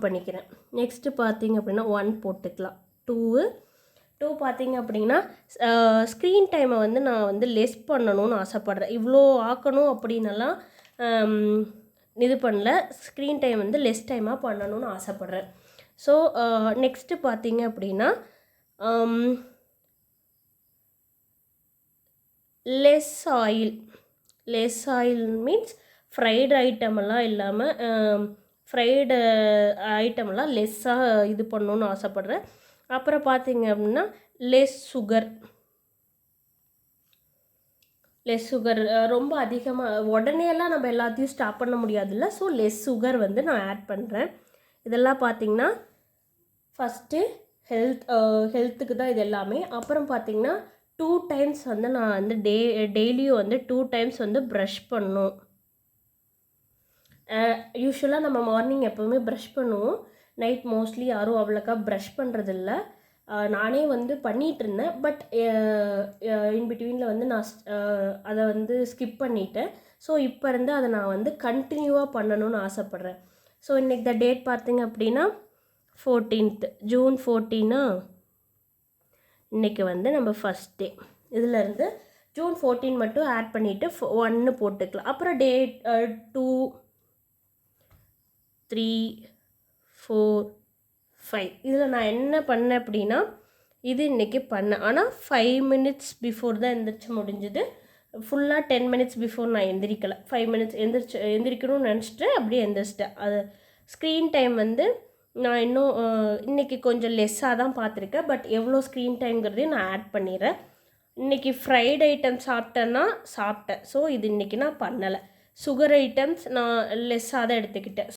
பண்ணிக்கிறேன். நெக்ஸ்ட்டு பார்த்தீங்க அப்படின்னா 1 போட்டுக்கலாம். 2 பார்த்தீங்க அப்படின்னா ஸ்க்ரீன் டைமை வந்து நான் வந்து லெஸ் பண்ணணும்னு ஆசைப்பட்றேன். இவ்வளோ ஆக்கணும் அப்படின்னலாம் இது பண்ணல. ஸ்க்ரீன் டைம் வந்து லெஸ் டைமாக பண்ணணும்னு ஆசைப்பட்றேன். ஸோ நெக்ஸ்ட்டு பார்த்தீங்க அப்படின்னா லெஸ் ஆயில் மீன்ஸ் ஃப்ரைடு ஐட்டமெல்லாம் இல்லாமல் ஃப்ரைடு ஐட்டமெல்லாம் லெஸ்ஸாக இது பண்ணணுன்னு ஆசைப்பட்றேன். அப்புறம் பார்த்தீங்க அப்படின்னா லெஸ் சுகர் ரொம்ப அதிகமாக உடனேலாம் நம்ம எல்லாத்தையும் ஸ்டாப் பண்ண முடியாதுல்ல. ஸோ லெஸ் சுகர் வந்து நான் ஆட் பண்ணுறேன். இதெல்லாம் பார்த்திங்கன்னா ஃபஸ்ட்டு ஹெல்த்துக்கு தான் இது எல்லாமே. அப்புறம் பார்த்திங்கன்னா 2 டைம்ஸ் வந்து நான் வந்து டெய்லியும் வந்து 2 டைம்ஸ் வந்து ப்ரஷ் பண்ணணும். யூஸ்வலாக நம்ம மார்னிங் எப்போவுமே ப்ரஷ் பண்ணுவோம். நைட் மோஸ்ட்லி யாரும் அவ்வளோக்கா ப்ரஷ் பண்ணுறதில்ல. நானே வந்து பண்ணிகிட்ருந்தேன். பட் இன்பிட்வீனில் வந்து நான் அதை வந்து ஸ்கிப் பண்ணிட்டேன். ஸோ இப்போ இருந்து அதை நான் வந்து கண்டினியூவாக பண்ணணும்னு ஆசைப்பட்றேன். ஸோ இன்றைக்கி த டேட் பார்த்திங்க அப்படின்னா 14th ஜூன் 14 இன்றைக்கி வந்து நம்ம ஃபஸ்ட் டே. இதிலேருந்து ஜூன் 14 மட்டும் ஆட் பண்ணிவிட்டு 1 போட்டுக்கலாம். அப்புறம் டேட் 2 3 4 5 இதில் நான் என்ன பண்ணேன் அப்படின்னா இது இன்றைக்கி பண்ணேன். ஆனால் 5 மினிட்ஸ் பிஃபோர் தான் எந்திரிச்சு முடிஞ்சுது. ஃபுல்லாக 10 மினிட்ஸ் பிஃபோர் நான் எந்திரிக்கலை. 5 மினிட்ஸ் எந்திரிக்கணும்னு நினச்சிட்டு அப்படியே எந்திரிச்சிட்டேன். அது ஸ்க்ரீன் டைம் வந்து நான் இன்னும் இன்றைக்கி கொஞ்சம் லெஸ்ஸாக தான் பார்த்துருக்கேன். பட் எவ்வளோ ஸ்க்ரீன் டைம்ங்கிறதையும் நான் ஆட் பண்ணிடுறேன். இன்றைக்கி ஃப்ரைட் ஐட்டம் சாப்பிட்டேன். ஸோ இது இன்றைக்கி நான் பண்ணலை. சுகர் ஐட்டம்ஸ் நான் லெஸ்ஸாக தான் எடுத்துக்கிட்டேன்.